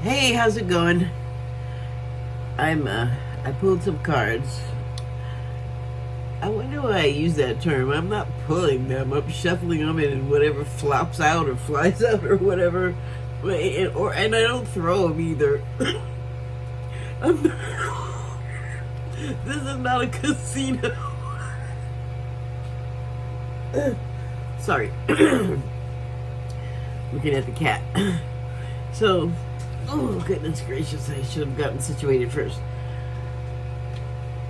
Hey, how's it going? I pulled some cards. I wonder why I use that term. I'm not pulling them. I'm shuffling them and whatever flops out or flies out or whatever. And I don't throw them either. I'm not, this is not a casino. Sorry. Looking at the cat. So, oh goodness gracious, I should have gotten situated first.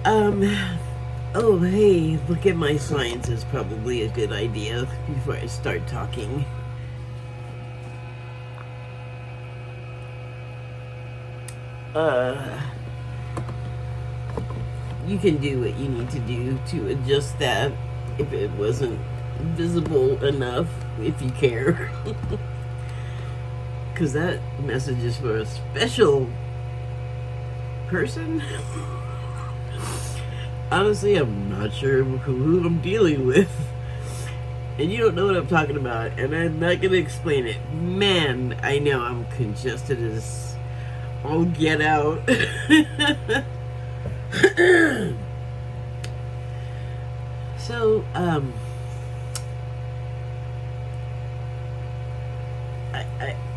Oh hey, look at my signs is probably a good idea before I start talking. You can do what you need to do to adjust that if it wasn't visible enough, if you care. Because that message is for a special person. Honestly, I'm not sure who I'm dealing with. And you don't know what I'm talking about, and I'm not going to explain it. Man, I know I'm congested as all get out. So,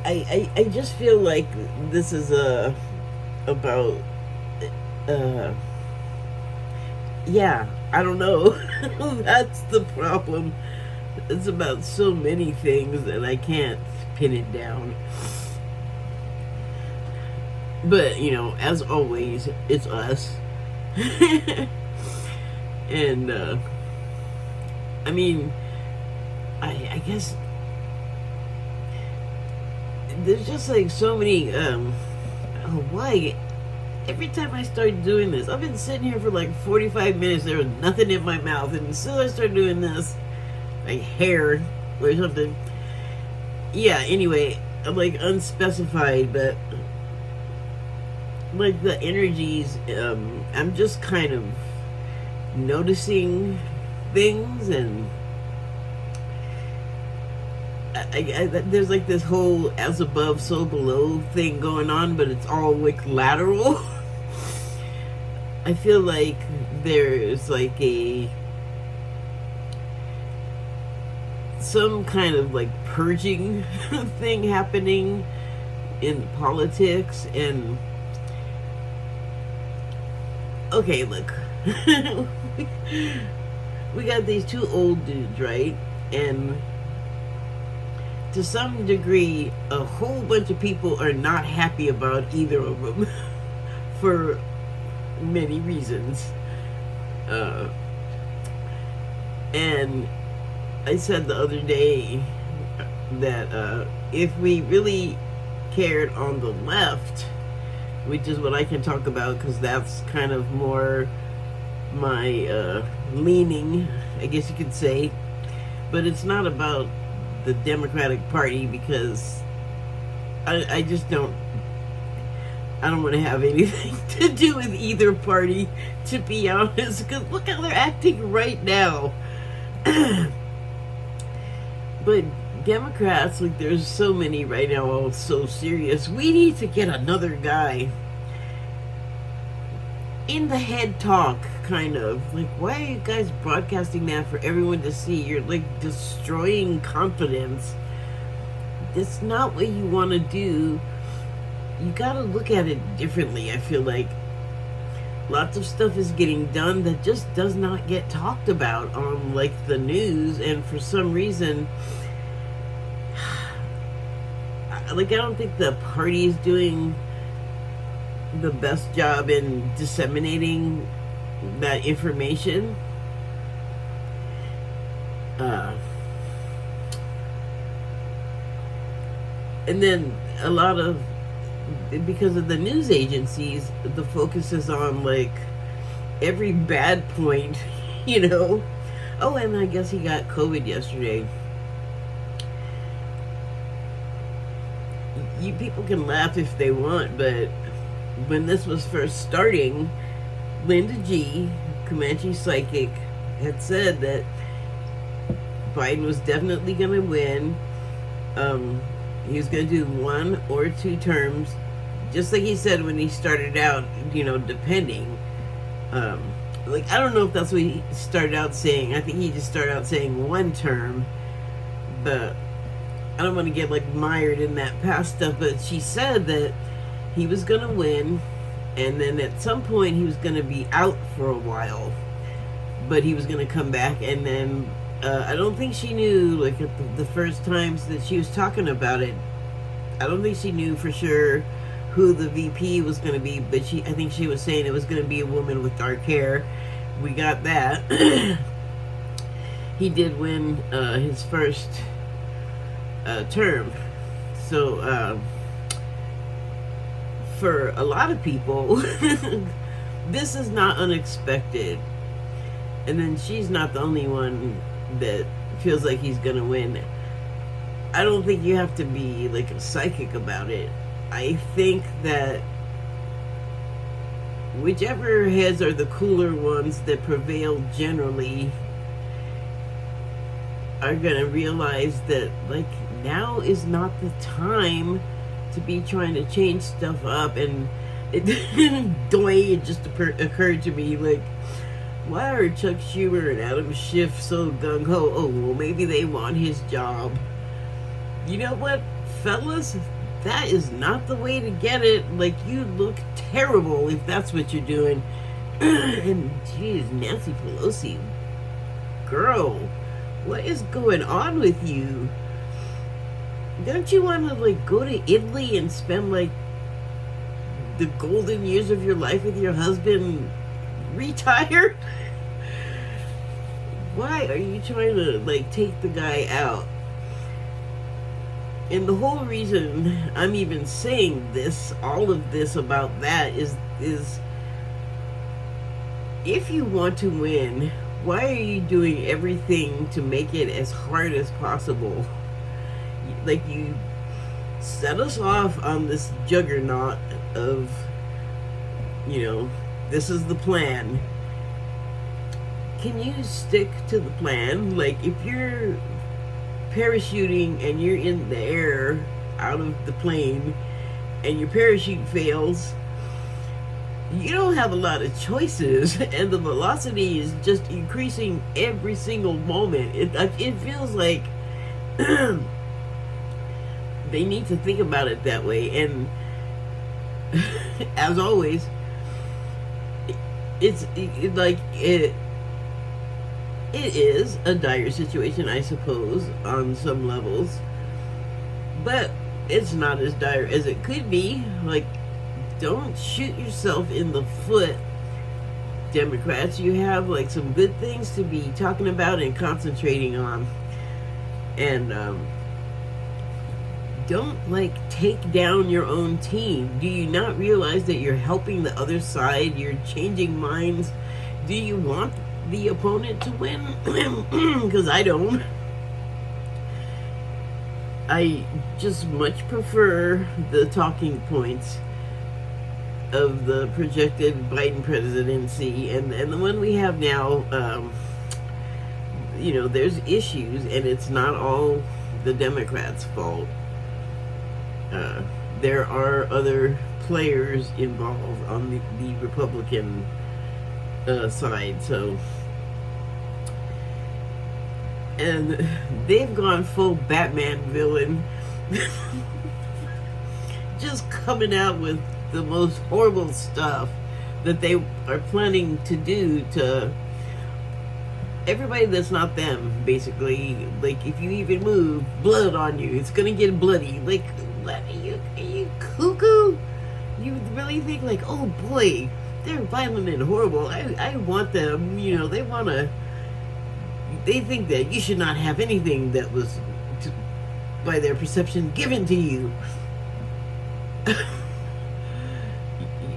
I just feel like this is about yeah, I don't know. That's the problem. It's about so many things that I can't pin it down. But, you know, as always, it's us. And, I mean, I guess there's just like so many, why? Every time I start doing this, I've been sitting here for like 45 minutes, there was nothing in my mouth, and as soon as I start doing this, like hair or something, yeah, anyway, I'm like unspecified, but like the energies, I'm just kind of noticing things, and there's like this whole as above so below thing going on, but it's all like lateral. I feel like there's like some kind of like purging thing happening in politics. And okay, look. We got these two old dudes, right? And to some degree, a whole bunch of people are not happy about either of them for many reasons. And I said the other day that if we really cared on the left, which is what I can talk about because that's kind of more my leaning, I guess you could say, but it's not about the Democratic Party because I just don't want to have anything to do with either party, to be honest, because look how they're acting right now. But Democrats, like there's so many right now all so serious. We need to get another guy in the head talk, kind of like, why are you guys broadcasting that for everyone to see? You're like destroying confidence. That's not what you want to do. You gotta look at it differently. I feel like lots of stuff is getting done that just does not get talked about on like the news, and for some reason, like I don't think the party is doing the best job in disseminating that information. And then a lot of, because of the news agencies, the focus is on like every bad point, you know. Oh, and I guess he got COVID yesterday. You people can laugh if they want, but when this was first starting, Linda G, Comanche Psychic, had said that Biden was definitely going to win. He was going to do 1 or 2 terms. just like he said when he started out, depending. Like, I don't know if that's what he started out saying. I think he just started out saying one term, but I don't want to get like mired in that past stuff. But she said that he was gonna win, and then at some point he was gonna be out for a while, but he was gonna come back. And then I don't think she knew, like, at the first times that she was talking about it, I don't think she knew for sure who the VP was going to be, but I think she was saying it was going to be a woman with dark hair. We got that. He did win his first term. So for a lot of people, this is not unexpected. And then she's not the only one that feels like he's going to win. I don't think you have to be like a psychic about it. I think that whichever heads are the cooler ones that prevail generally are gonna realize that, like, now is not the time to be trying to change stuff up. And it just occurred to me, like, why are Chuck Schumer and Adam Schiff so gung-ho? Oh, well, maybe they want his job. You know what, fellas? That is not the way to get it. Like, you look terrible if that's what you're doing. And, geez, Nancy Pelosi, girl, what is going on with you? Don't you want to, like, go to Italy and spend, like, the golden years of your life with your husband retired? Why are you trying to, like, take the guy out? And the whole reason I'm even saying this, all of this about that, is if you want to win, why are you doing everything to make it as hard as possible? Like, you set us off on this juggernaut of, this is the plan. Can you stick to the plan? Like, if you're parachuting and you're in the air out of the plane and your parachute fails, you don't have a lot of choices, and the velocity is just increasing every single moment. It feels like they need to think about it that way. And as always, it is a dire situation, I suppose, on some levels. But it's not as dire as it could be. Like, don't shoot yourself in the foot, Democrats. You have, like, some good things to be talking about and concentrating on. And don't, like, take down your own team. Do you not realize that you're helping the other side? You're changing minds. Do you want the opponent to win? Because I don't. I just much prefer the talking points of the projected Biden presidency and the one we have now. There's issues, and it's not all the Democrats' fault. There are other players involved on the Republican side, so, and they've gone full Batman villain, just coming out with the most horrible stuff that they are planning to do to everybody that's not them, basically. Like, if you even move, blood on you, it's gonna get bloody. Like, what, are you cuckoo? You really think, like, oh boy, they're violent and horrible, I want them, they think that you should not have anything that was, by their perception, given to you.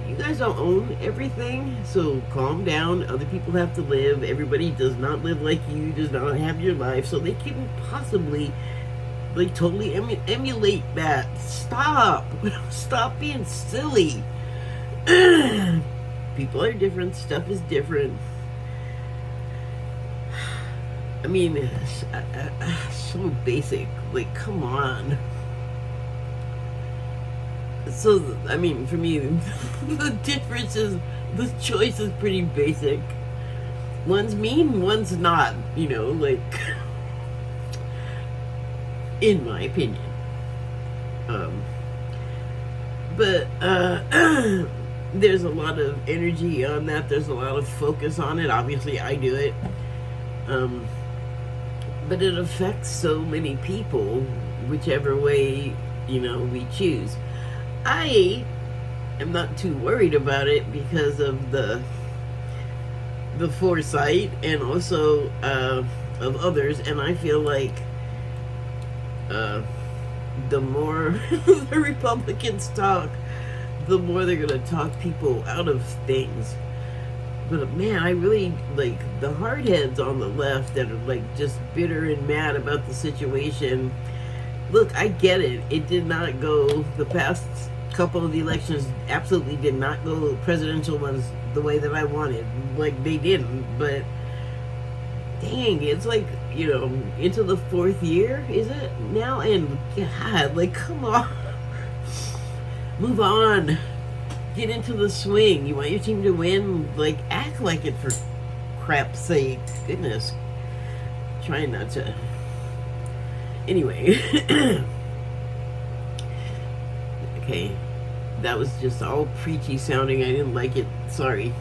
You guys don't own everything, so calm down. Other people have to live. Everybody does not live like you, does not have your life, so they couldn't possibly, like, totally emulate that. Stop being silly. People are different, stuff is different. I mean, so basic. Like, come on. So, I mean, for me, the difference is the choice is pretty basic. One's mean, one's not, like, in my opinion. Um, but there's a lot of energy on that. There's a lot of focus on it. Obviously, I do it. But it affects so many people, whichever way, we choose. I am not too worried about it because of the foresight and also of others, and I feel like the more the Republicans talk, the more they're gonna talk people out of things. But man, I really like the hardheads on the left that are like just bitter and mad about the situation. Look, I get it. It did not go, the past couple of elections absolutely did not go, presidential ones, the way that I wanted. Like, they didn't. But dang, it's like, into the fourth year, is it now? And God, like, come on. Move on. Get into the swing. You want your team to win? Like, act like it, for crap's sake. Goodness. Trying not to. Anyway. Okay. That was just all preachy sounding. I didn't like it. Sorry.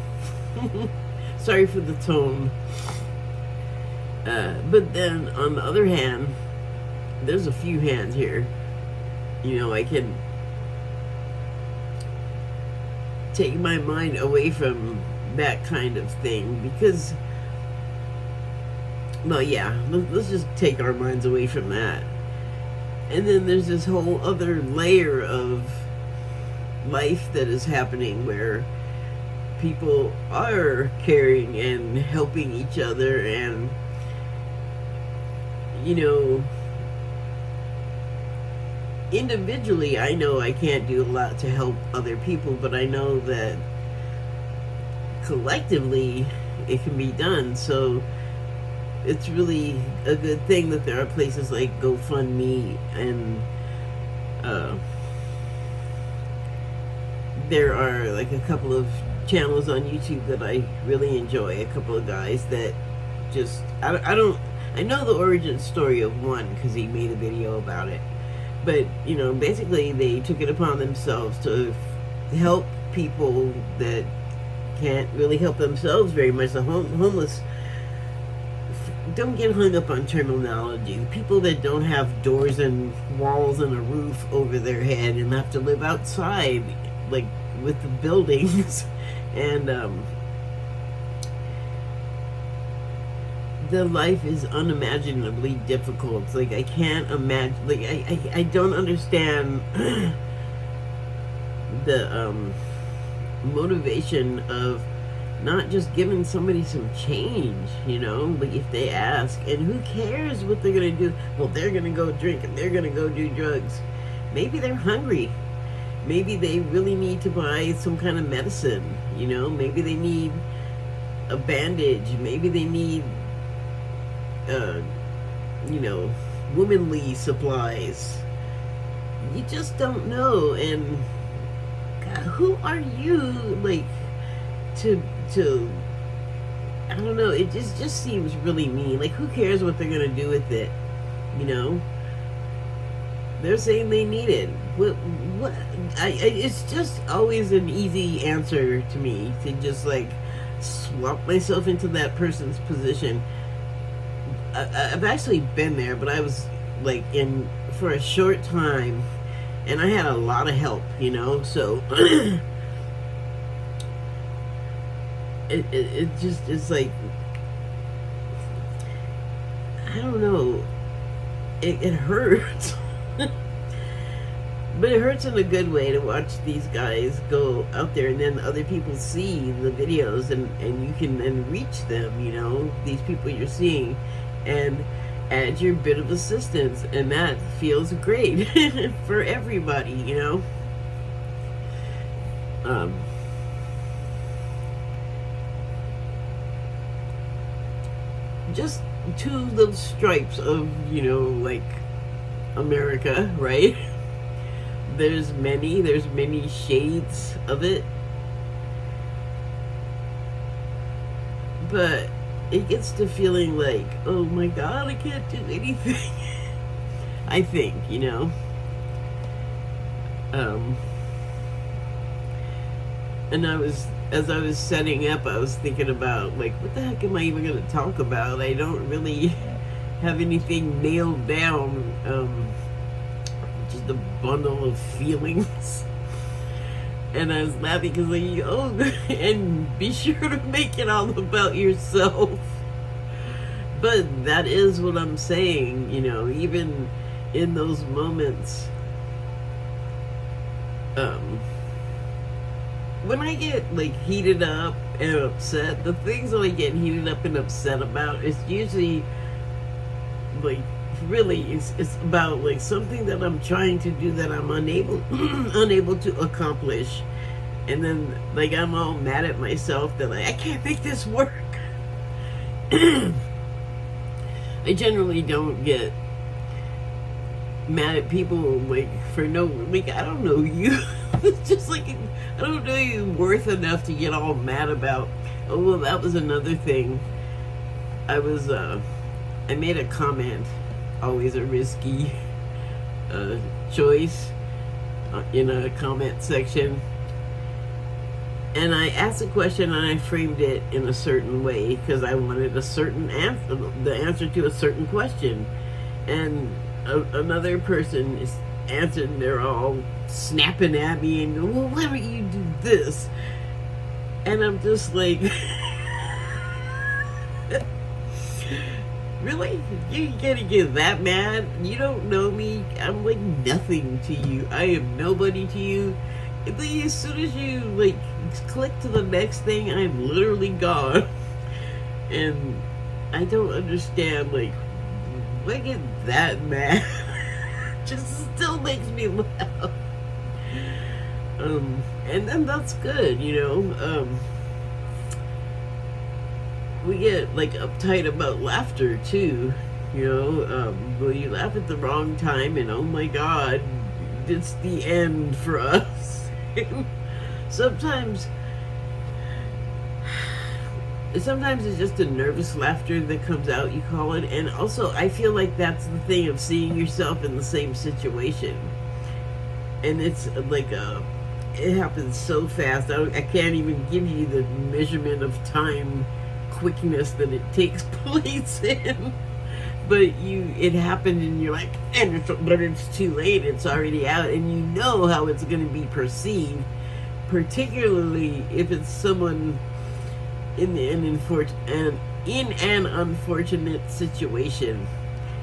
Sorry for the tone. But then, on the other hand, there's a few hands here. I can take my mind away from that kind of thing because, well, yeah, let's just take our minds away from that. And then there's this whole other layer of life that is happening where people are caring and helping each other, and individually, I know I can't do a lot to help other people, but I know that collectively it can be done. So it's really a good thing that there are places like GoFundMe, and there are like a couple of channels on YouTube that I really enjoy. A couple of guys that just, I know the origin story of one because he made a video about it. But, basically they took it upon themselves to help people that can't really help themselves very much. The homeless, don't get hung up on terminology. People that don't have doors and walls and a roof over their head and have to live outside, like, with the buildings. And, the life is unimaginably difficult. Like, I can't imagine, like, I don't understand the motivation of not just giving somebody some change, like, if they ask. And who cares what they're gonna do? Well, they're gonna go drink and they're gonna go do drugs. Maybe they're hungry. Maybe they really need to buy some kind of medicine, maybe they need a bandage, maybe they need womanly supplies. You just don't know. And God, who are you, like, to I don't know, it just seems really mean. Like, who cares what they're gonna do with it? They're saying they need it. What it's just always an easy answer to me to just, like, swap myself into that person's position. I've actually been there, but I was, like, in for a short time, and I had a lot of help, so it just is like, I don't know, it hurts. But it hurts in a good way to watch these guys go out there, and then other people see the videos, and you can then reach them, these people you're seeing, and add your bit of assistance, and that feels great for everybody, just two little stripes of, like, America, right? there's many shades of it, but it gets to feeling like, oh my god, I can't do anything. I think, and as I was setting up, I was thinking about, like, what the heck am I even going to talk about? I don't really have anything nailed down, just a bundle of feelings. And I was laughing because, like, oh, and be sure to make it all about yourself. But that is what I'm saying, even in those moments. When I get, like, heated up and upset, the things that I get heated up and upset about is usually, like, really, it's about, like, something that I'm trying to do that I'm unable to accomplish. And then, like, I'm all mad at myself that, like, I can't make this work. I generally don't get mad at people, like, for no, like, I don't know you. It's just like, I don't know you worth enough to get all mad about. Oh, well, that was another thing. I made a comment, always a risky choice, in a comment section. And I asked a question and I framed it in a certain way because I wanted a certain answer, the answer to a certain question. And another person is answered, and they're all snapping at me and go, well, why don't you do this? And I'm just like, really? You gotta get that mad? You don't know me. I'm like nothing to you. I am nobody to you. As soon as you, like, click to the next thing, I'm literally gone. And I don't understand, like, why get that mad? Just still makes me laugh. And then that's good, we get, like, uptight about laughter too, well, you laugh at the wrong time and oh my god, it's the end for us. Sometimes it's just a nervous laughter that comes out, you call it. And also, I feel like that's the thing of seeing yourself in the same situation. And it's like it happens so fast. I can't even give you the measurement of time quickness that it takes place in. But it happened and you're like, but it's too late. It's already out, and you know how it's going to be perceived, particularly if it's someone in an unfortunate situation,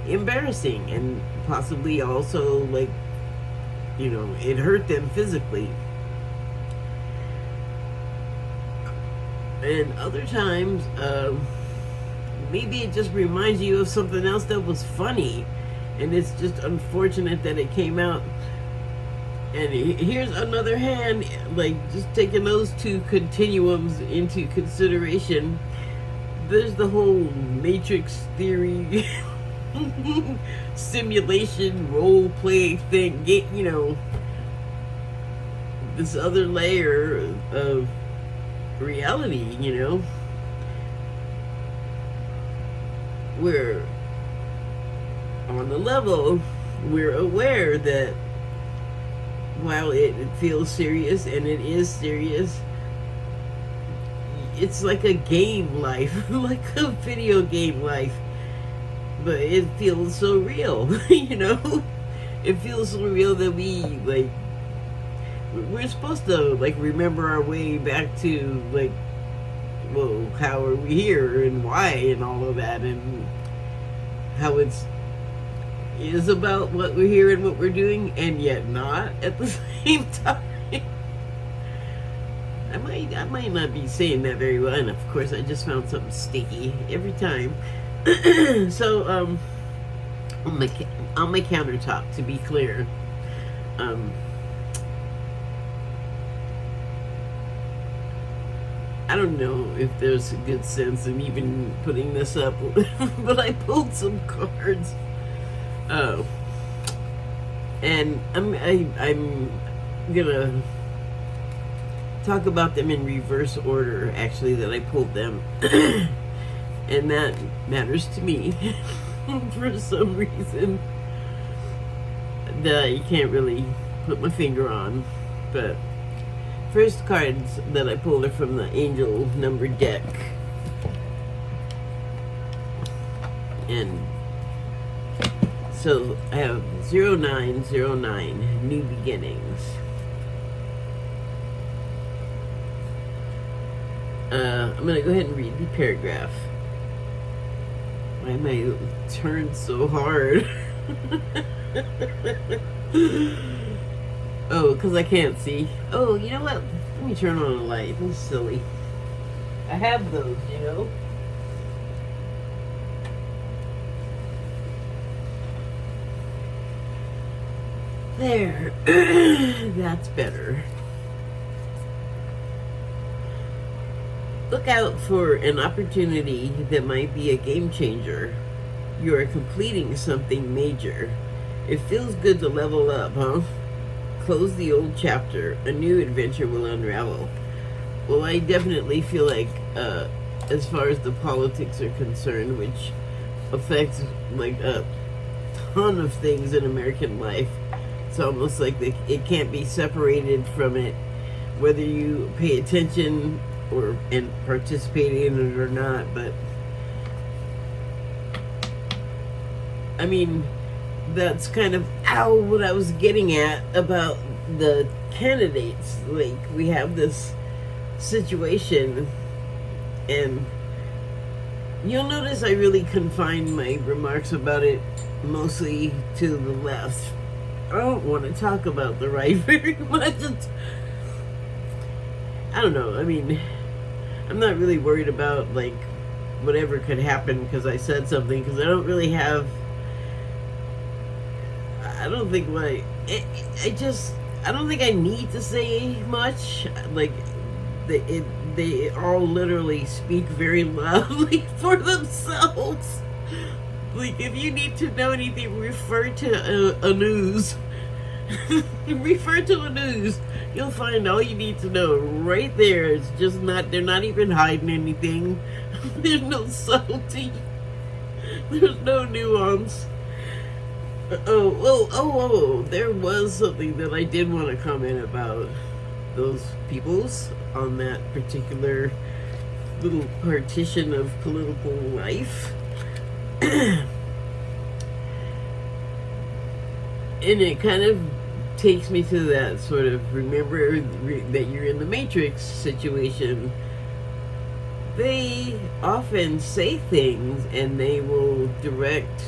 embarrassing, and possibly also, like, it hurt them physically. And other times, maybe it just reminds you of something else that was funny, and it's just unfortunate that it came out. And here's another hand, like, just taking those two continuums into consideration. There's the whole Matrix theory, simulation, role play thing, this other layer of reality, We're on the level, we're aware that while it feels serious, and it is serious, it's like a game life, like a video game life, but it feels so real, It feels so real that we're supposed to, like, remember our way back to, like, well, how are we here and why and all of that, and how it is about what we're here and what we're doing, and yet not at the same time. I might not be saying that very well, and of course I just found something sticky every time. So on my countertop, to be clear, I don't know if there's a good sense in even putting this up, but I pulled some cards. And I'm gonna talk about them in reverse order, actually, that I pulled them. And that matters to me for some reason that I can't really put my finger on. But first cards that I pulled are from the Angel number deck. And so I have 0909, New Beginnings. I'm going to go ahead and read the paragraph. Why am I turned so hard? Oh, because I can't see. Oh, you know what? Let me turn on a light. That's silly. I have those, you know. There. That's better. Look out for an opportunity that might be a game changer. You are completing something major. It feels good to level up, huh? Close the old chapter. A new adventure will unravel. Well, I definitely feel like, as far as the politics are concerned, which affects like a ton of things in American life, it's almost like it can't be separated from it, whether you pay attention and participate in it or not. But I mean, that's kind of what I was getting at about the candidates. Like, we have this situation, and you'll notice I really confine my remarks about it mostly to the left. I don't want to talk about the right very much. I don't know. I mean, I'm not really worried about like whatever could happen because I said something, because I don't really have. I don't think I don't think I need to say much. Like, they all literally speak very loudly for themselves. Like, if you need to know anything, refer to a news. Refer to a news. You'll find all you need to know right there. It's just they're not even hiding anything. There's no subtlety. There's no nuance. There was something that I did want to comment about those peoples on that particular little partition of political life. And it kind of takes me to that sort of remember that you're in the Matrix situation. They often say things and they will direct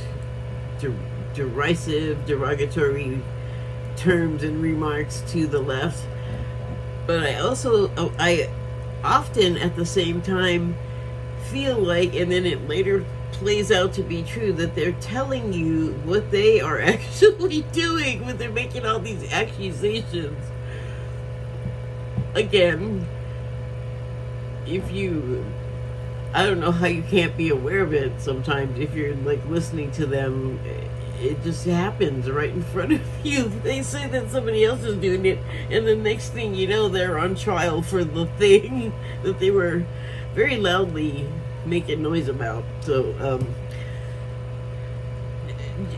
derisive, derogatory terms and remarks to the left. But I often at the same time feel like, and then it later plays out to be true, that they're telling you what they are actually doing when they're making all these accusations. Again, I don't know how you can't be aware of it sometimes if you're like listening to them. It just happens right in front of you. They say that somebody else is doing it, and the next thing you know, they're on trial for the thing that they were very loudly making noise about. So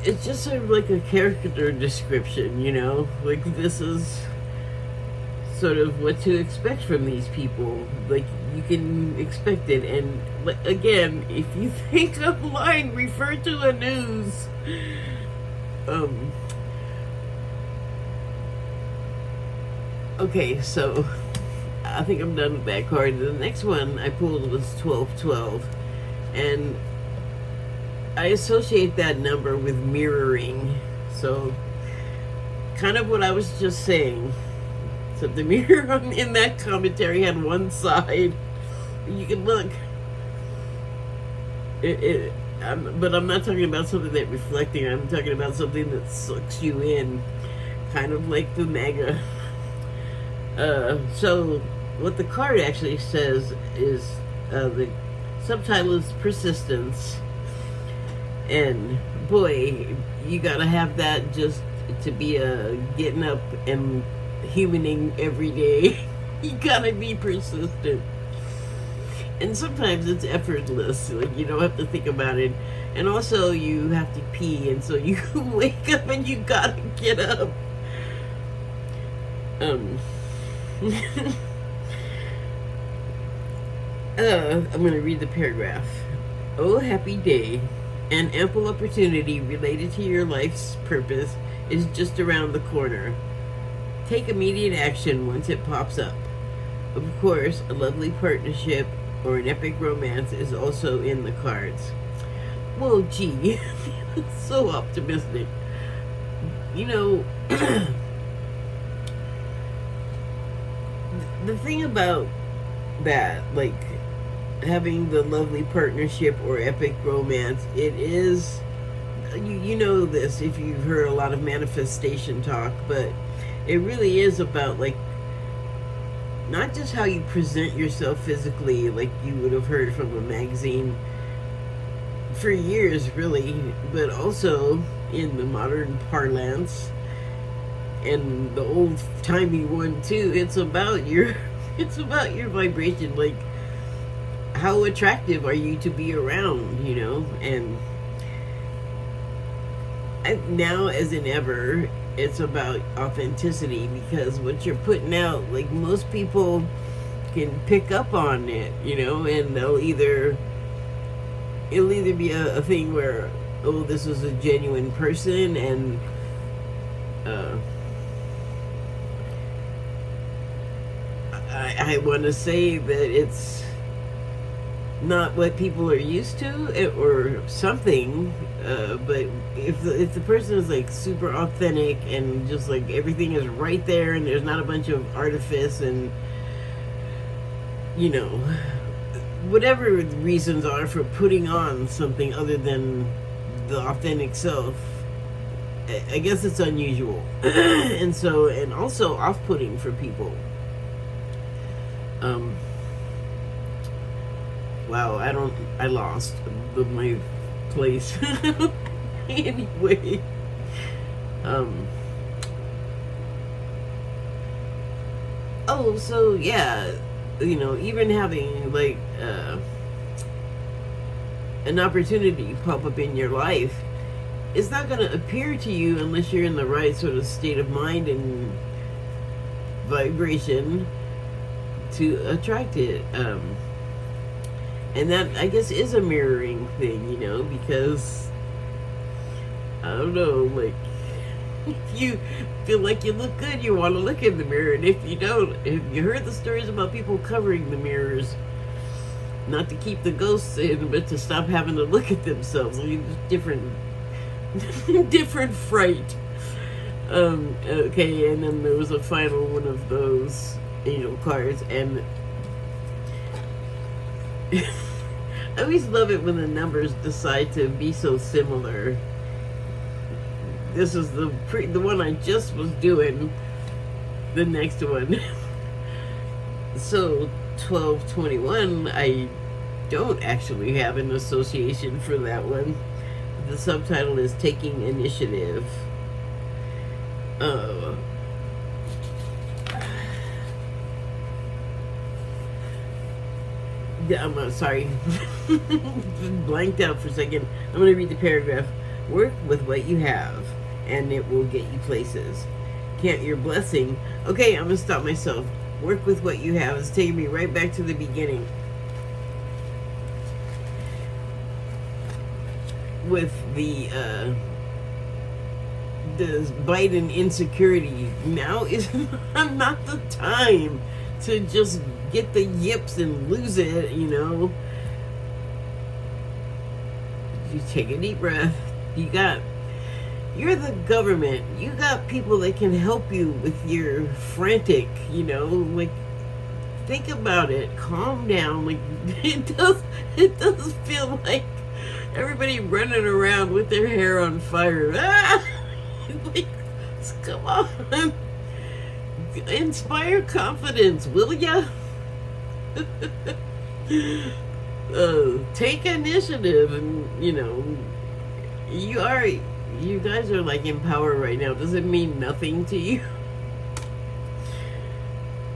it's just sort of like a character description, you know? Like, this is sort of what to expect from these people. Like, you can expect it. And again, if you think I'm lying, refer to a news. Okay, so I think I'm done with that card. The next one I pulled was 1212, and I associate that number with mirroring. So kind of what I was just saying, except the mirror in that commentary had one side. You can look. But I'm not talking about something that reflecting. I'm talking about something that sucks you in, kind of like the MAGA. So what the card actually says is, the subtitle is Persistence. And boy, you gotta have that just to be getting up and humaning every day. You gotta be persistent. And sometimes it's effortless. Like, you don't have to think about it. And also you have to pee, and so you wake up and you gotta get up. I'm gonna read the paragraph. Oh, happy day. An ample opportunity related to your life's purpose is just around the corner. Take immediate action once it pops up. Of course, a lovely partnership or an epic romance is also in the cards. Well, gee, so optimistic. You know, the thing about that, like having the lovely partnership or epic romance, it is, you know this if you've heard a lot of manifestation talk, but it really is about, like, not just how you present yourself physically, like you would have heard from a magazine for years, really, but also in the modern parlance and the old timey one too. It's about your vibration. Like, how attractive are you to be around, you know? And now as in ever, it's about authenticity, because what you're putting out, like, most people can pick up on it, you know, and it'll either be a thing where, oh, this is a genuine person, and I want to say that it's not what people are used to, or something, but if the person is like super authentic and just like everything is right there and there's not a bunch of artifice and, you know, whatever the reasons are for putting on something other than the authentic self, I guess it's unusual. and also off-putting for people. Wow, I lost my place. Anyway, oh, so yeah, you know, even having like an opportunity pop up in your life, it's not going to appear to you unless you're in the right sort of state of mind and vibration to attract it. And that, I guess, is a mirroring thing, you know, because, I don't know, like, if you feel like you look good, you want to look in the mirror. And if you don't, if you heard the stories about people covering the mirrors, not to keep the ghosts in, but to stop having to look at themselves. I mean, different fright. Okay, and then there was a final one of those angel cards, and I always love it when the numbers decide to be so similar. This is the one I just was doing. The next one. So 1221, I don't actually have an association for that one. The subtitle is Taking Initiative. I'm sorry. Blanked out for a second. I'm going to read the paragraph. Work with what you have, and it will get you places. Count your blessing. Okay, I'm going to stop myself. Work with what you have. It's taking me right back to the beginning. With the Biden insecurity, now is not the time to just get the yips and lose it, you know. You take a deep breath. You're the government. You got people that can help you with your frantic, you know, like, think about it. Calm down. Like, it does feel like everybody running around with their hair on fire. Like, come on. Inspire confidence, will ya? Take initiative, and, you know, you guys are like in power right now. Does it mean nothing to you?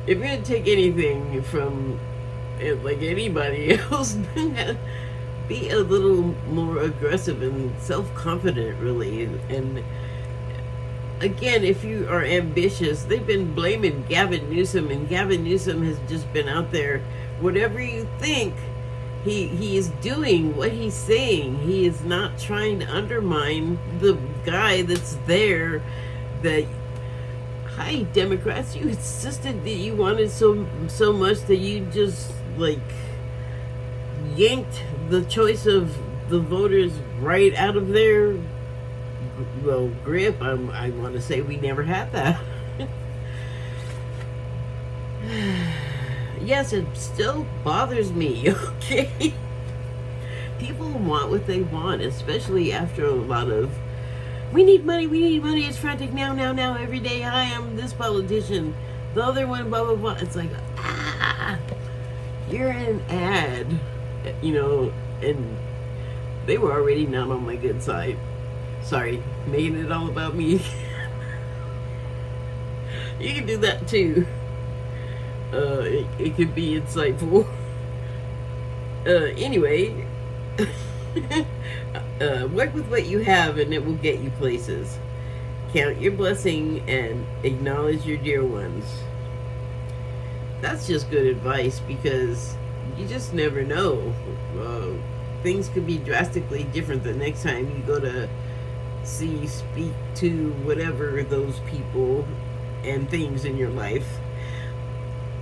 If you're gonna take anything from like anybody else, be a little more aggressive and self-confident, really. And again, if you are ambitious, they've been blaming Gavin Newsom, and Gavin Newsom has just been out there. Whatever you think, he is doing what he's saying. He is not trying to undermine the guy that's there. That, hi, Democrats, you insisted that you wanted so much that you just like yanked the choice of the voters right out of their grip. I want to say we never had that. Yes, it still bothers me, okay? People want what they want, especially after a lot of, we need money, it's frantic now, every day, I am this politician, the other one, blah, blah, blah. It's like, you're an ad, and they were already not on my good side. Sorry, making it all about me. You can do that too. It could be insightful. Anyway, work with what you have and it will get you places. Count your blessing and acknowledge your dear ones. That's just good advice, because you just never know. Things could be drastically different the next time you go to speak to whatever those people and things in your life.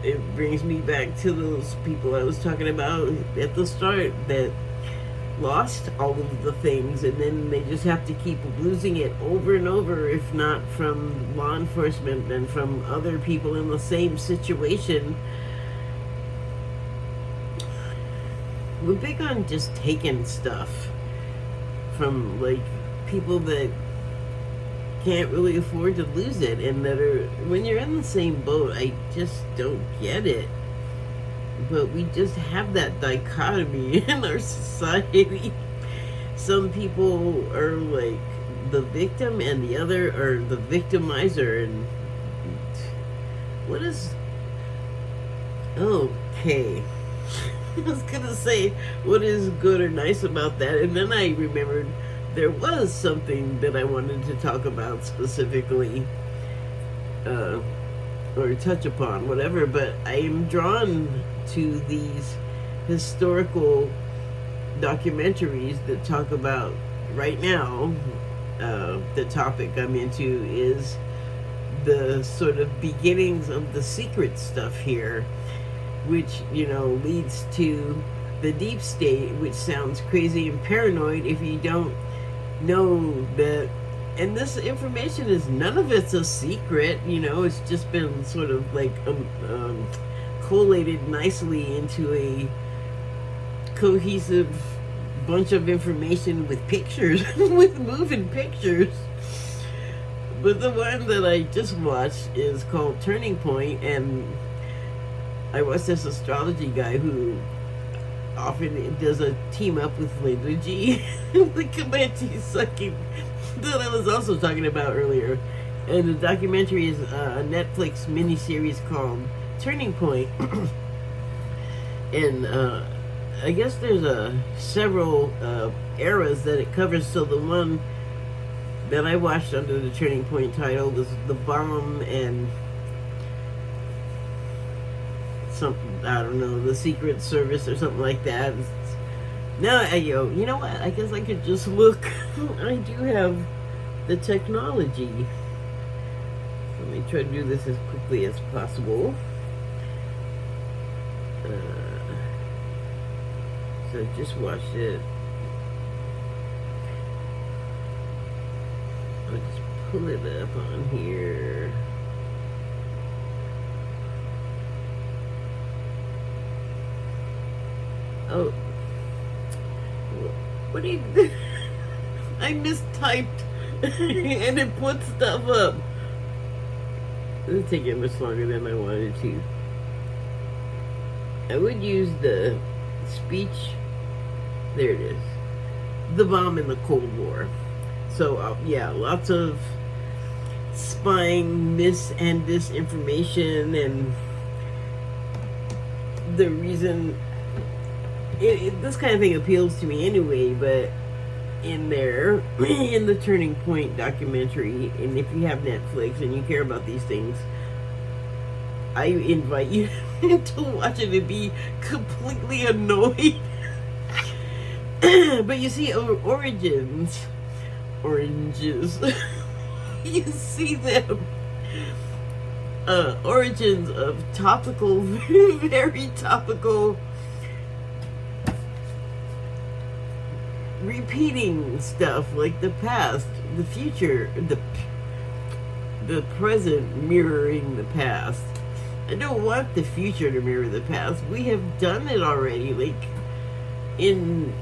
It brings me back to those people I was talking about at the start that lost all of the things, and then they just have to keep losing it over and over, if not from law enforcement and from other people in the same situation. We're big on just taking stuff from like people that can't really afford to lose it, and that are, when you're in the same boat, I just don't get it. But we just have that dichotomy in our society. Some people are like the victim and the other are the victimizer. And what is, okay, I was gonna say what is good or nice about that, and then I remembered there was something that I wanted to talk about specifically, or touch upon, whatever, but I am drawn to these historical documentaries that talk about, right now, the topic I'm into is the sort of beginnings of the secret stuff here, which, leads to the deep state, which sounds crazy and paranoid if you don't know that. And this information is, none of it's a secret, it's just been sort of like collated nicely into a cohesive bunch of information with pictures, with moving pictures. But the one that I just watched is called Turning Point, and I watched this astrology guy who often does a team up with Linda G, the Comanche sucking that I was also talking about earlier. And the documentary is a Netflix miniseries called Turning Point. And I guess there's several eras that it covers. So the one that I watched under the Turning Point title was The Bomb and something, I don't know, the Secret Service or something like that. Now, you know what? I guess I could just look. I do have the technology. Let me try to do this as quickly as possible. So I just watched it. I'll just pull it up on here. Oh, what do you do? I mistyped and it put stuff up. This is taking much longer than I wanted to. I would use the speech. There it is. The Bomb in the Cold War. So yeah, lots of spying, mis and disinformation, and the reason this kind of thing appeals to me anyway. But in there, in the Turning Point documentary, and if you have Netflix and you care about these things, I invite you to watch it and be completely annoyed. But you see, oranges, you see them, origins of topical, very topical, repeating stuff like the past, the future, the present mirroring the past. I don't want the future to mirror the past. We have done it already, like in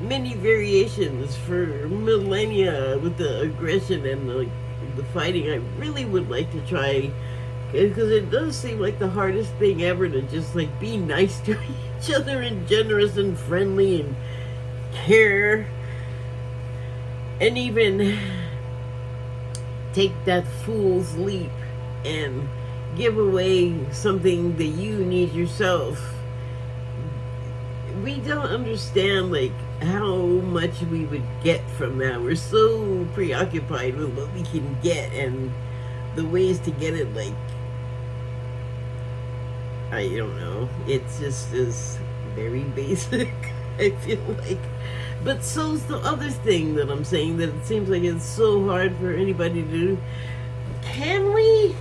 many variations for millennia, with the aggression and the fighting. I really would like to try, because it does seem like the hardest thing ever to just like be nice to each other and generous and friendly and care, and even take that fool's leap and give away something that you need yourself. We don't understand like how much we would get from that. We're so preoccupied with what we can get and the ways to get it. Like, I don't know, it's just is very basic. I feel like, but so's the other thing that I'm saying, that it seems like it's so hard for anybody to do. Can we?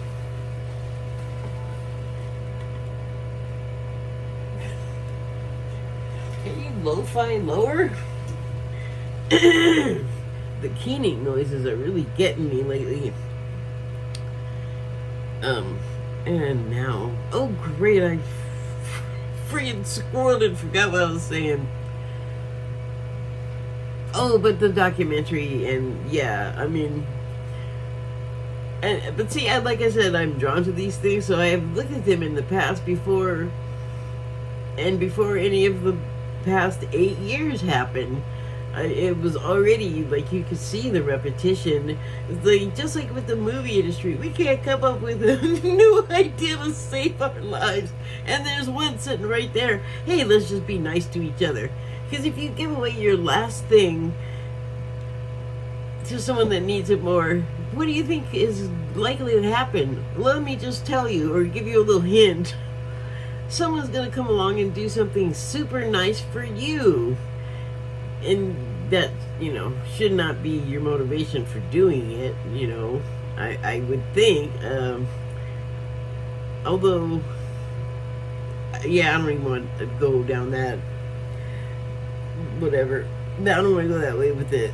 Can you lo-fi lower? The keening noises are really getting me lately. And now, oh great, I freaking squirreled and forgot what I was saying. Oh, but the documentary, and yeah, I mean, but see, like I said, I'm drawn to these things, so I have looked at them in the past before, and before any of the past 8 years happened. It was already like you could see the repetition. It's like, just like with the movie industry, we can't come up with a new idea to save our lives, and there's one sitting right there. Hey, let's just be nice to each other. Because if you give away your last thing to someone that needs it more, what do you think is likely to happen? Let me just tell you, or give you a little hint. Someone's going to come along and do something super nice for you. And that, should not be your motivation for doing it, I would think. Although, yeah, I don't even want to go down that, whatever. I don't want to go that way with it.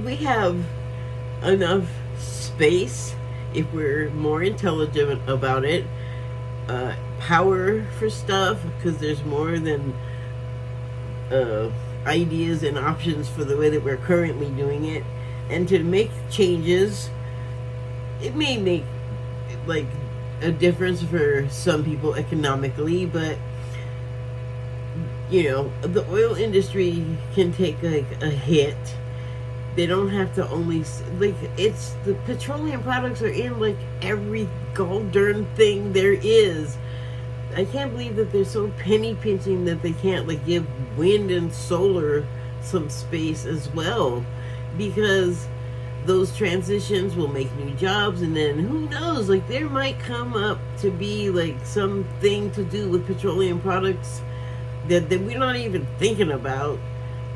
We have enough space if we're more intelligent about it. Power for stuff, because there's more than ideas and options for the way that we're currently doing it. And to make changes, it may make like a difference for some people economically, but the oil industry can take like a hit. They don't have to only, like, it's the petroleum products are in like every gold darn thing there is. I can't believe that they're so penny pinching that they can't like give wind and solar some space as well, because those transitions will make new jobs, and then who knows, like there might come up to be like something to do with petroleum products that we're not even thinking about.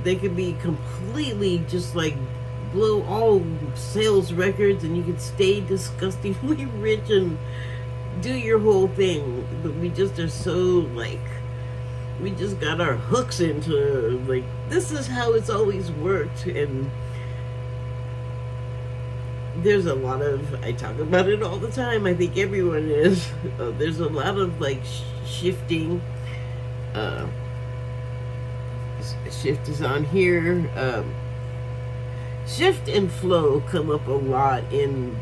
They could be completely just like blow all sales records, and you could stay disgustingly rich and do your whole thing. But we just are so like, we just got our hooks into like, this is how it's always worked. And there's a lot of, I talk about it all the time, I think everyone is, there's a lot of like shifting. Shift is on here. Shift and flow come up a lot in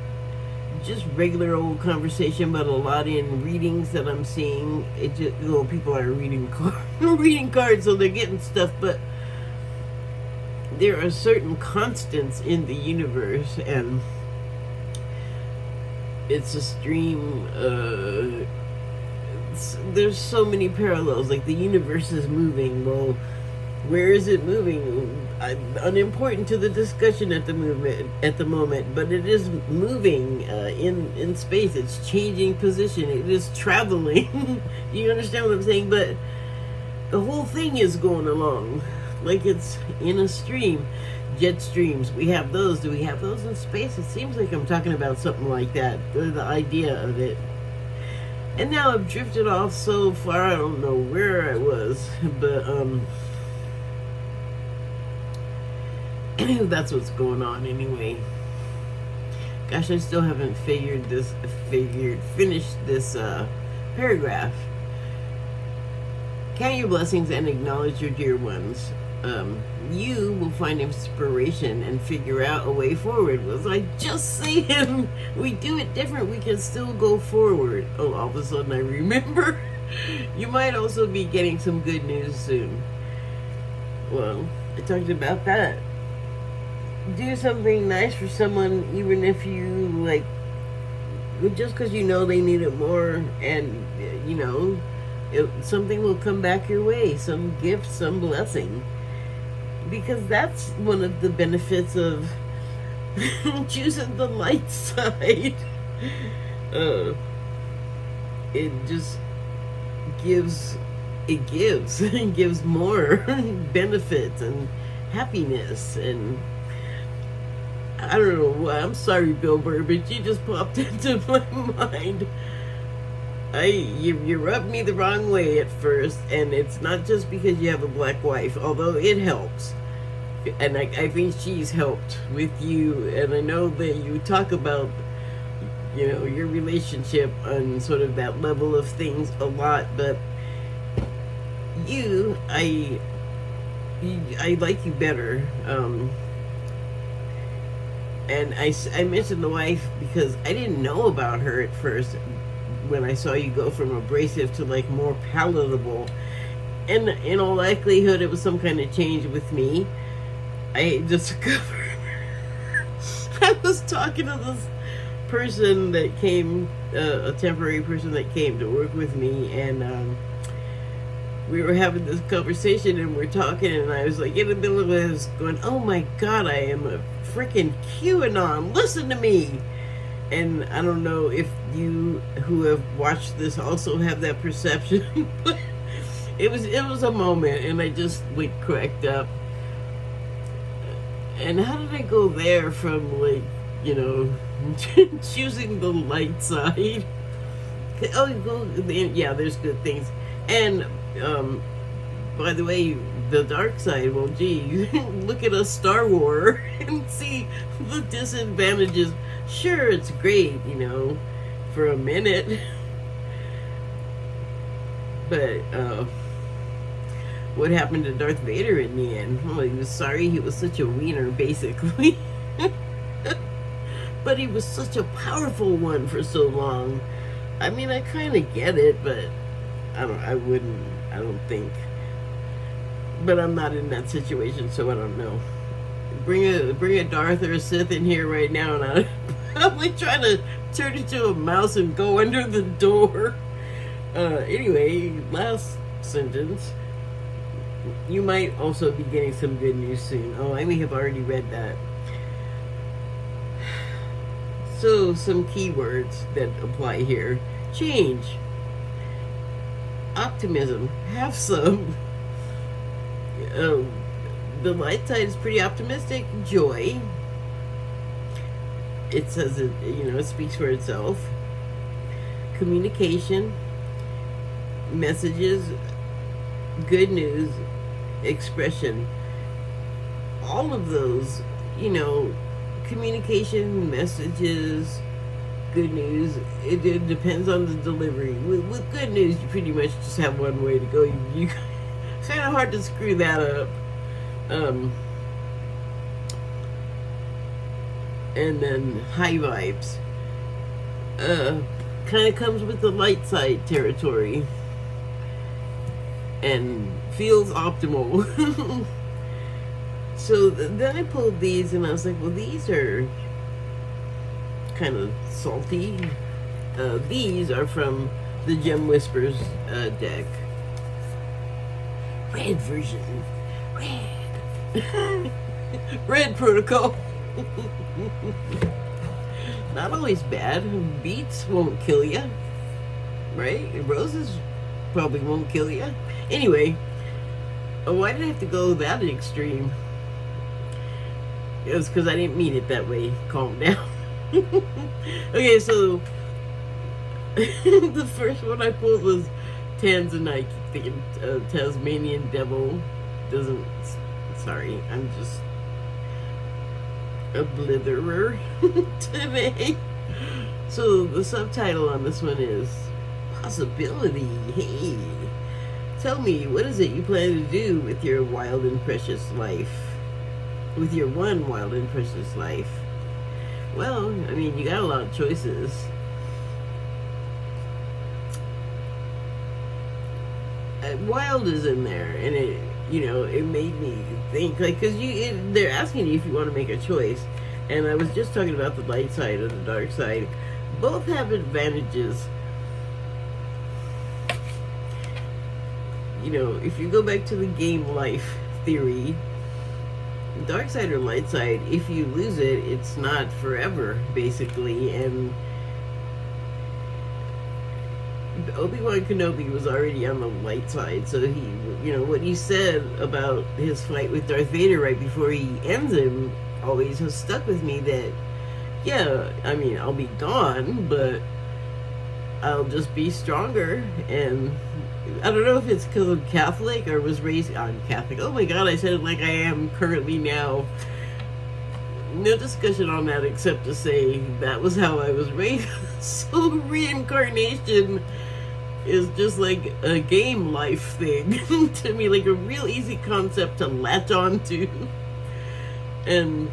just regular old conversation, but a lot in readings that I'm seeing. It just, people are reading reading cards, so they're getting stuff. But there are certain constants in the universe, and it's a stream. There's so many parallels. Like the universe is moving. Well, where is it moving? Unimportant to the discussion at the moment, but it is moving in space. It's changing position. It is traveling. You understand what I'm saying? But the whole thing is going along like it's in a stream. Jet streams, we have those. Do we have those in space? It seems like I'm talking about something like that, the idea of it. And now I've drifted off so far, I don't know where I was, but that's what's going on anyway. Gosh, I still haven't finished this paragraph. Count your blessings and acknowledge your dear ones. You will find inspiration and figure out a way forward. Was I just saying? We do it different. We can still go forward. Oh, all of a sudden I remember. You might also be getting some good news soon. Well, I talked about that. Do something nice for someone, even if you like, just because you know they need it more, and you know, something will come back your way, some gift, some blessing. Because that's one of the benefits of choosing the light side. It just gives it gives more benefits and happiness. And I don't know why. I'm sorry, Bill Burr, but you just popped into my mind. You rubbed me the wrong way at first, and it's not just because you have a black wife, although it helps. And I think she's helped with you, and I know that you talk about, you know, your relationship on sort of that level of things a lot, but I like you better. And I mentioned the wife because I didn't know about her at first when I saw you go from abrasive to like more palatable. And in all likelihood, it was some kind of change with me. I discovered I was talking to this person that came, a temporary person that came to work with me, and we were having this conversation, and we're talking, and I was like, in the middle of it, I was going, oh my God, I am a freaking QAnon, listen to me. And I don't know if you who have watched this also have that perception, but it was a moment, and I just like cracked up. And how did I go there from, like, you know, choosing the light side? Oh, yeah, there's good things. And by the way, the dark side, well, gee, look at a Star Wars and see the disadvantages. Sure, it's great, you know, for a minute. But what happened to Darth Vader in the end? Well, he was sorry he was such a wiener, basically. But he was such a powerful one for so long. I mean, I kind of get it, but I don't think. But I'm not in that situation, so I don't know. Bring a Darth or a Sith in here right now, and I'll probably try to turn into a mouse and go under the door. Anyway, last sentence. You might also be getting some good news soon. Oh, I may have already read that. So, some keywords that apply here. Change. Optimism. Have some. The light side is pretty optimistic. Joy. It says it, you know, it speaks for itself. Communication. Messages. Good news. Expression. All of those, you know, communication, messages, good news, it depends on the delivery. With good news, you pretty much just have one way to go. You it's kind of hard to screw that up. And then high vibes kind of comes with the light side territory and feels optimal. So then I pulled these and I was like, well, these are kind of salty. These are from the Gem Whispers deck. Red version. Red. Red protocol. Not always bad. Beets won't kill you. Right? Roses probably won't kill you. Anyway, why did I have to go that extreme? It was because I didn't mean it that way. Calm down. Okay, so the first one I pulled was Tanzanite. I keep thinking Tasmanian Devil. Doesn't. Sorry, I'm just a blitherer today. So the subtitle on this one is Possibility. Hey, tell me, what is it you plan to do with your wild and precious life? With your one wild and precious life? Well, I mean, you got a lot of choices. Wild is in there, and it, it made me think, like, because they're asking you if you want to make a choice, and I was just talking about the light side and the dark side. Both have advantages. If you go back to the game life theory, dark side or light side, if you lose it, it's not forever, basically. And Obi-Wan Kenobi was already on the light side, so he, what he said about his fight with Darth Vader right before he ends him always has stuck with me. That, yeah, I mean, I'll be gone, but I'll just be stronger. And I don't know if it's because I'm Catholic or was raised. I'm Catholic. Oh my God, I said it like I am currently now. No discussion on that except to say that was how I was raised. So reincarnation is just like a game life thing to me, like a real easy concept to latch on to. And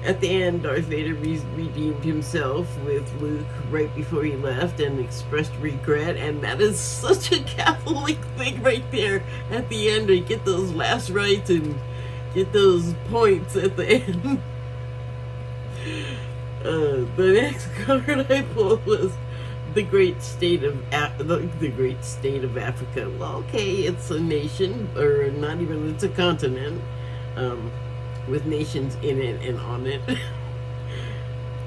at the end, Darth Vader redeemed himself with Luke right before he left and expressed regret, and that is such a Catholic thing right there. At the end, to get those last rites and get those points at the end. The next card I pulled was the great state of Africa. Well, okay, it's a nation, or not even. It's a continent. With nations in it and on it.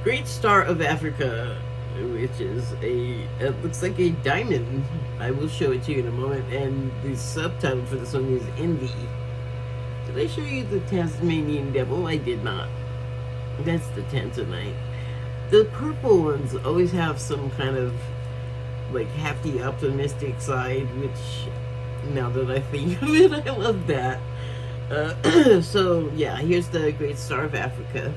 Great Star of Africa, which is it looks like a diamond. I will show it to you in a moment. And the subtitle for this one is Envy. Did I show you the Tasmanian Devil? I did not. That's the Tanzanite. The purple ones always have some kind of like happy, optimistic side, which, now that I think of it, I love that. So yeah, here's the Great Star of Africa,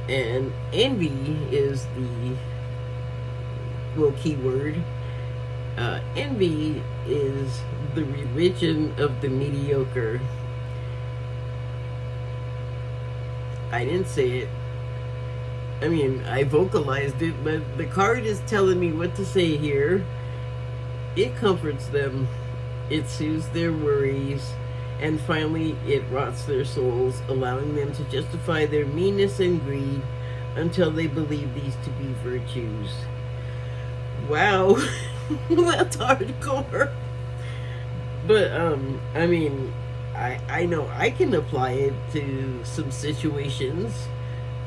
and envy is the keyword. Envy is the religion of the mediocre. I didn't say it. I mean, I vocalized it, but the card is telling me what to say here. It comforts them. It soothes their worries, and finally it rots their souls, allowing them to justify their meanness and greed until they believe these to be virtues. Wow, that's hardcore. But I mean, I know I can apply it to some situations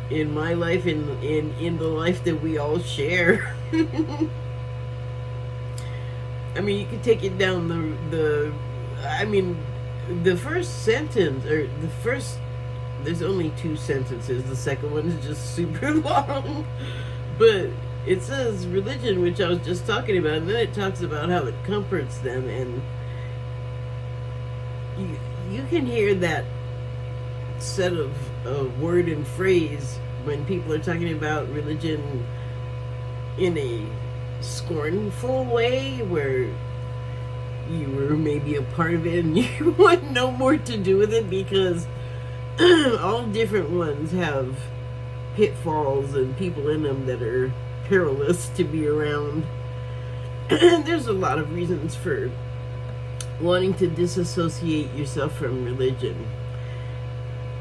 in my life, in the life that we all share. I mean, you could take it down the first sentence, or there's only two sentences. The second one is just super long. But it says religion, which I was just talking about, and then it talks about how it comforts them, and you can hear that set of word and phrase when people are talking about religion in a scornful way, where you were maybe a part of it and you want no more to do with it, because all different ones have pitfalls and people in them that are perilous to be around. And there's a lot of reasons for wanting to disassociate yourself from religion.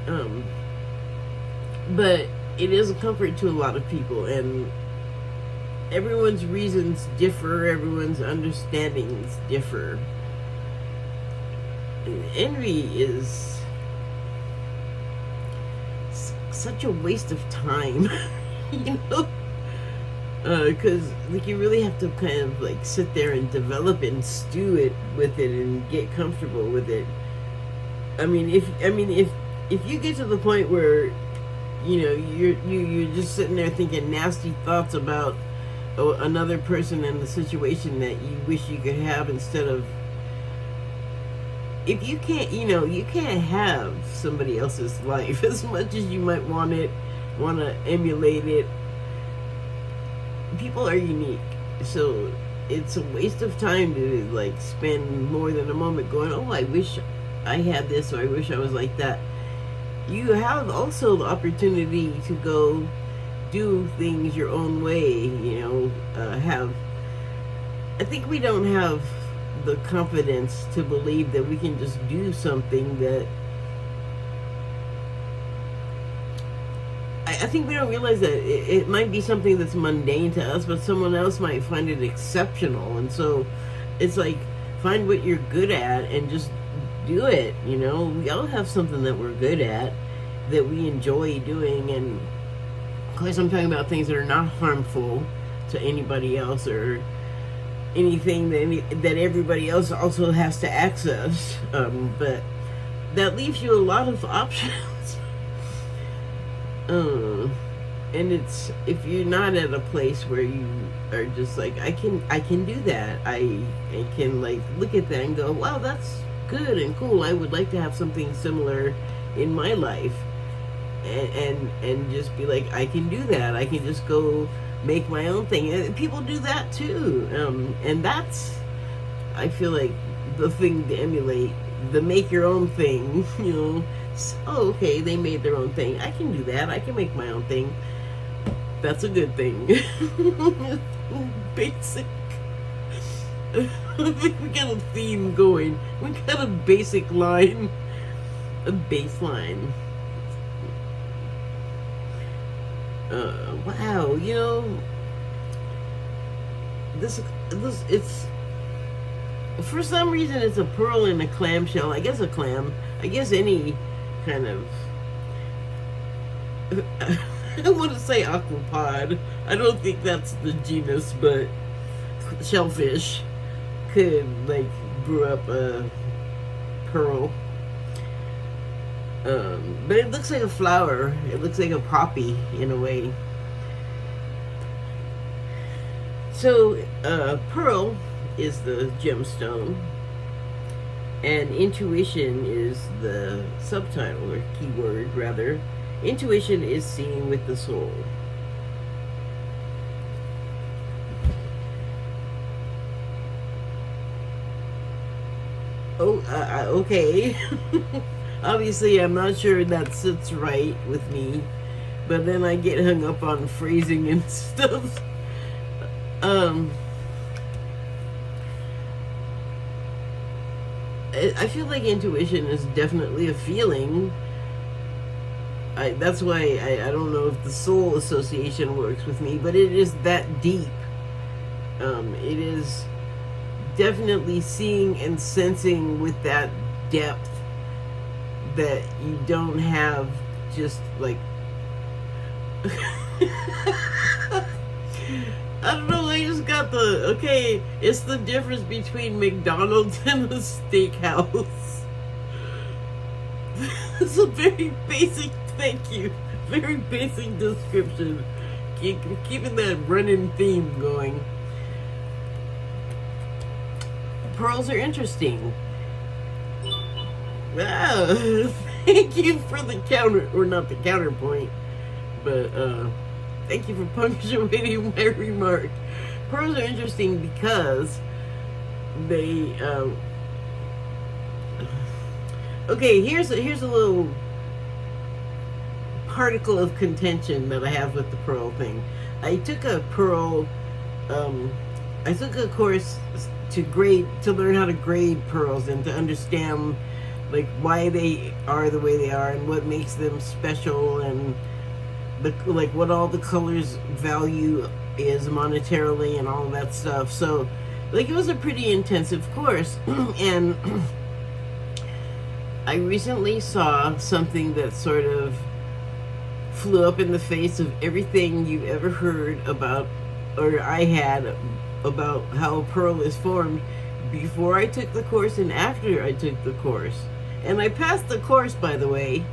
Um, but it is a comfort to a lot of people, and everyone's reasons differ, everyone's understandings differ. Envy is such a waste of time, you know? Because like you really have to kind of like sit there and develop and stew it with it and get comfortable with it. If you get to the point where you're just sitting there thinking nasty thoughts about another person and the situation that you wish you could have, instead of, if you can't, you can't have somebody else's life as much as you might want to emulate it. People are unique, so it's a waste of time to like spend more than a moment going, oh, I wish I had this, or I wish I was like that. You have also the opportunity to go do things your own way. I think we don't have the confidence to believe that we can just do something that, I think we don't realize that it might be something that's mundane to us, but someone else might find it exceptional. And so it's like, find what you're good at and just do it. We all have something that we're good at, that we enjoy doing. And of course, I'm talking about things that are not harmful to anybody else, or anything that everybody else also has to access. But that leaves you a lot of options. And it's, if you're not at a place where you are just like, I can do that, I can like look at that and go, wow, that's good and cool, I would like to have something similar in my life, and just be like, I can do that, I can just go make my own thing. And people do that too, and that's, I feel like, the thing to emulate, the make your own thing. Oh, okay, they made their own thing, I can do that, I can make my own thing. That's a good thing. Basic. I think we got a theme going. We got a basic line. A baseline. Wow, this it's, for some reason it's a pearl in a clamshell. I guess a clam. I guess any kind of I want to say aquapod. I don't think that's the genus, but shellfish could like brew up a pearl. But it looks like a flower. It looks like a poppy in a way. So, pearl is the gemstone, and intuition is the subtitle, or keyword rather. Intuition is seeing with the soul. Oh, okay. Obviously, I'm not sure that sits right with me, but then I get hung up on phrasing and stuff. I feel like intuition is definitely a feeling. That's why I don't know if the soul association works with me, but it is that deep. It is definitely seeing and sensing with that depth that you don't have just like I don't know, I just got okay, it's the difference between McDonald's and a steakhouse. It's a very basic, thank you, very basic description. Keeping that running theme going. Pearls are interesting. Wow, thank you for the counter, or not the counterpoint, but thank you for punctuating my remark. Pearls are interesting because they okay, here's a little particle of contention that I have with the pearl thing. I took a pearl I took a course to learn how to grade pearls and to understand like why they are the way they are and what makes them special and like what all the colors value is monetarily and all of that stuff. So like it was a pretty intensive course and I recently saw something that sort of flew up in the face of everything you've ever heard about or I had about how a pearl is formed before I took the course and after I took the course. And I passed the course, by the way.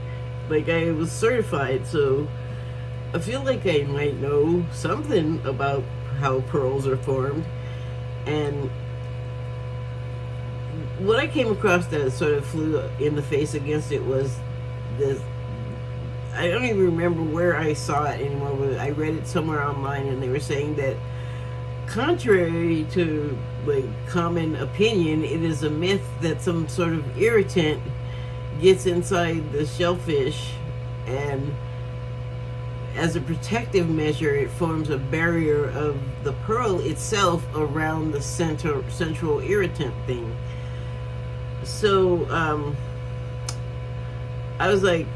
Like, I was certified, so I feel like I might know something about how pearls are formed. And what I came across that sort of flew in the face against it was this. I don't even remember where I saw it anymore, but I read it somewhere online, and they were saying that contrary to like common opinion, it is a myth that some sort of irritant gets inside the shellfish, and as a protective measure, it forms a barrier of the pearl itself around the central irritant thing. So I was like,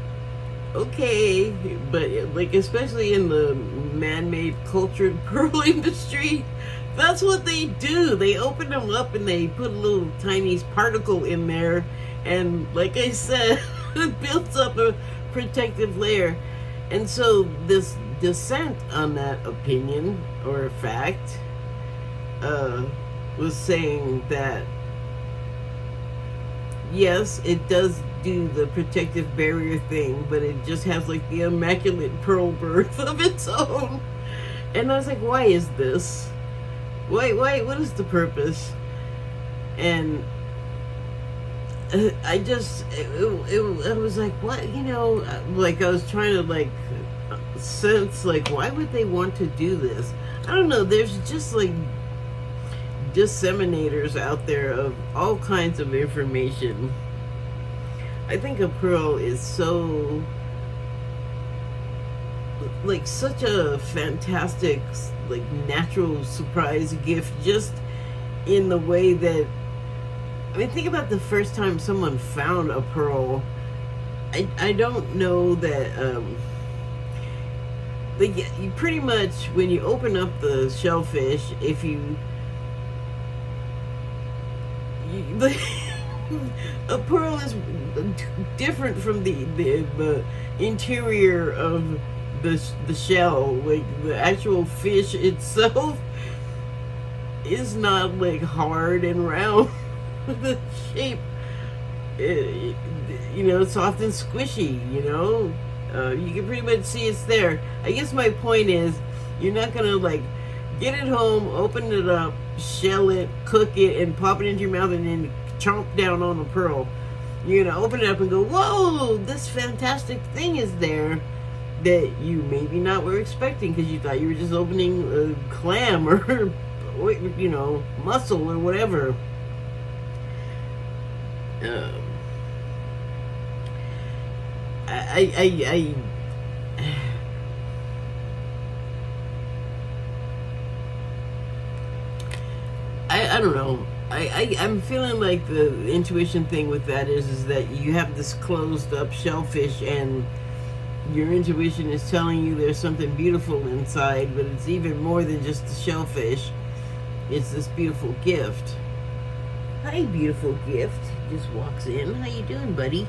okay, but like especially in the man-made cultured pearl industry, that's what they do. They open them up and they put a little tiny particle in there, and like I said, it builds up a protective layer. And so this dissent on that opinion or fact was saying that yes, it does do the protective barrier thing, but it just has like the immaculate pearl birth of its own. And I was like, why is this? Why, what is the purpose? And I just, I was like, what, you know, like I was trying to like sense, like, why would they want to do this? I don't know, there's just like disseminators out there of all kinds of information. I think a pearl is so, like, such a fantastic, like, natural surprise gift, just in the way that, I mean, think about the first time someone found a pearl. I don't know that, like, you pretty much, when you open up the shellfish, if you a pearl is different from the interior of the shell. Like the actual fish itself is not like hard and round. The shape, you know, soft and squishy. You know, you can pretty much see it's there. I guess my point is, you're not gonna like get it home, open it up, shell it, cook it, and pop it into your mouth and then chomp down on the pearl. You're gonna open it up and go, whoa, this fantastic thing is there that you maybe not were expecting because you thought you were just opening a clam or, you know, mussel or whatever. I don't know. I'm feeling like the intuition thing with that is that you have this closed up shellfish and your intuition is telling you there's something beautiful inside, but it's even more than just the shellfish. It's this beautiful gift. Hi, beautiful gift. Just walks in. How you doing, buddy?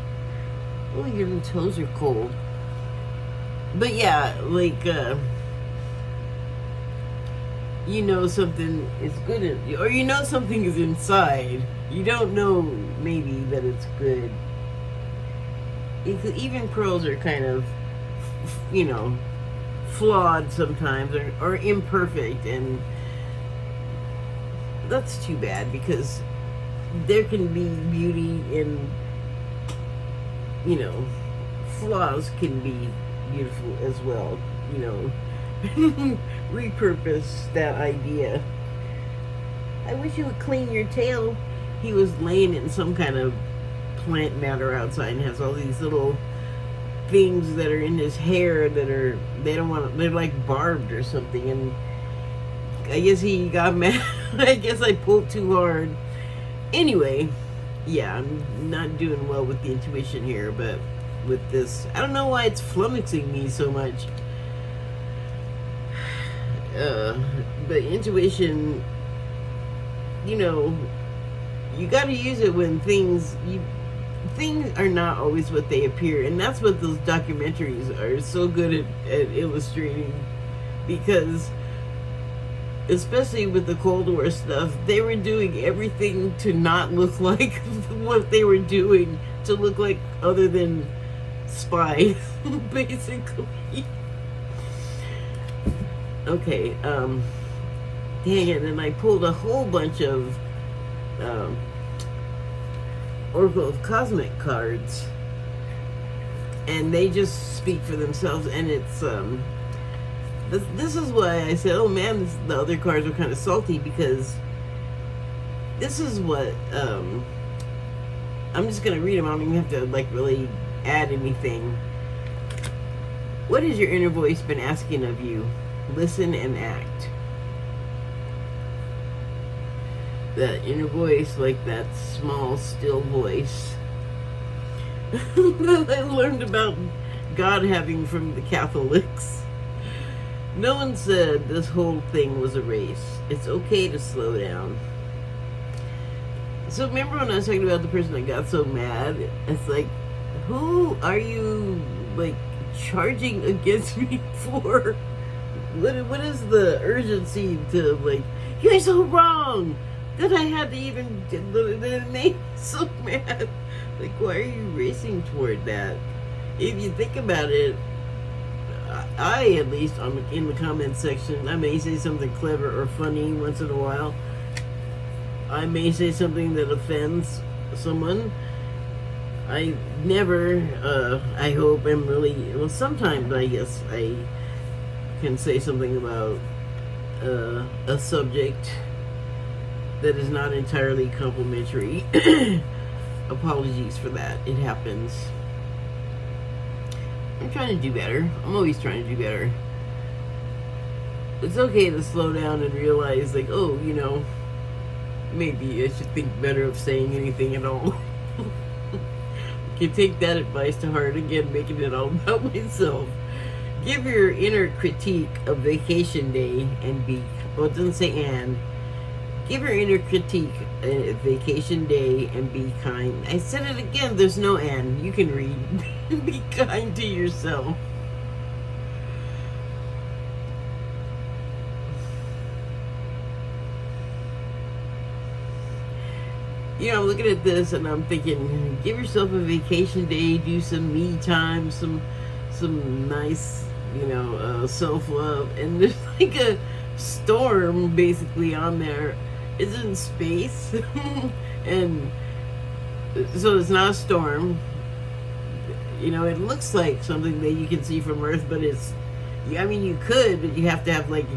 Oh, your little toes are cold. But yeah, like, you know something is good, or you know something is inside. You don't know maybe that it's good. Even pearls are kind of, you know, flawed sometimes or imperfect, and that's too bad because there can be beauty in, you know, flaws can be beautiful as well, you know. Repurpose that idea. I wish you would clean your tail. He was laying in some kind of plant matter outside and has all these little things that are in his hair that are, they don't want to, they're like barbed or something, and I guess he got mad. I guess I pulled too hard. Anyway, yeah, I'm not doing well with the intuition here, but with this, I don't know why it's flummoxing me so much. But intuition, you know, you got to use it when things are not always what they appear, and that's what those documentaries are so good at illustrating, because especially with the Cold War stuff, they were doing everything to not look like what they were doing, to look like other than spies, basically. Okay, dang it, and I pulled a whole bunch of Oracle of Cosmic cards, and they just speak for themselves, and it's this is why I said, oh man, the other cards are kind of salty, because this is what I'm just gonna read them. I don't even have to like really add anything. What has your inner voice been asking of you? Listen and act. That inner voice, like that small, still voice that I learned about God having from the Catholics. No one said this whole thing was a race. It's okay to slow down. So remember when I was talking about the person that got so mad? It's like, who are you, like, charging against me for? What is the urgency to, like, you're so wrong that I had to even, that it made me so mad. Like, why are you racing toward that? If you think about it, I at least, in the comment section, I may say something clever or funny once in a while. I may say something that offends someone. I never, I hope, am really, well, sometimes I guess I can say something about a subject that is not entirely complimentary. Apologies for that. It happens. I'm trying to do better. I'm always trying to do better. It's okay to slow down and realize, like, oh, you know, maybe I should think better of saying anything at all. Can take that advice to heart, again, making it all about myself. Give your inner critique a vacation day and be, well, it doesn't say and. Give your inner critique a vacation day and be kind. I said it again, there's no and. You can read. Be kind to yourself. You know, I'm looking at this and I'm thinking, give yourself a vacation day, do some me time, some nice, you know, self-love. And there's like a storm basically on there. It's in space. And so it's not a storm. You know, it looks like something that you can see from Earth, but it's, I mean, you could, but you have to have like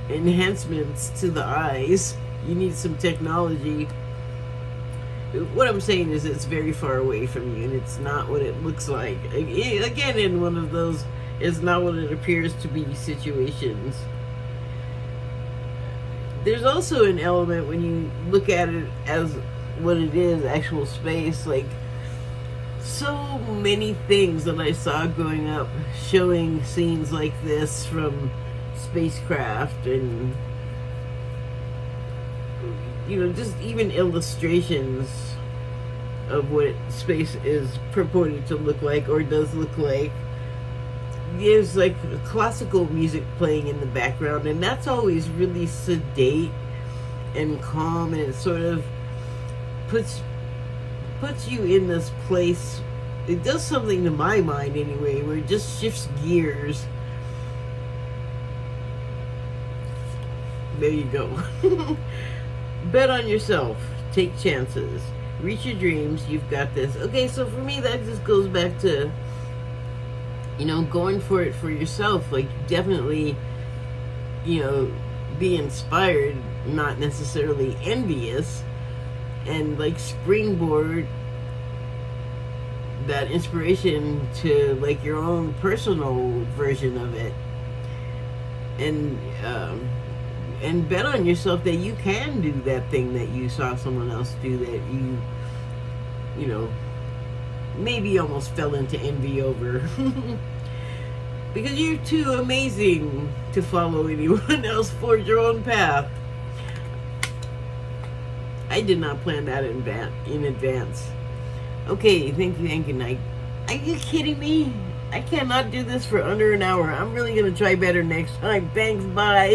enhancements to the eyes. You need some technology. What I'm saying is it's very far away from you, and it's not what it looks like. Again, in one of those, it's not what it appears to be situations. There's also an element when you look at it as what it is, actual space, like so many things that I saw growing up showing scenes like this from spacecraft, and you know, just even illustrations of what space is purported to look like or does look like. There's like classical music playing in the background, and that's always really sedate and calm, and it sort of puts you in this place. It does something to my mind anyway, where it just shifts gears. There you go. Bet on yourself. Take chances. Reach your dreams. You've got this. Okay, so for me, that just goes back to, you know, going for it for yourself. Like, definitely, you know, be inspired, not necessarily envious, and like springboard that inspiration to like your own personal version of it. And and bet on yourself that you can do that thing that you saw someone else do, that you know, maybe almost fell into envy over. Because you're too amazing to follow anyone else for your own path. I did not plan that in advance. Okay, thank you, night. Are you kidding me? I cannot do this for under an hour. I'm really going to try better next time. Thanks, bye.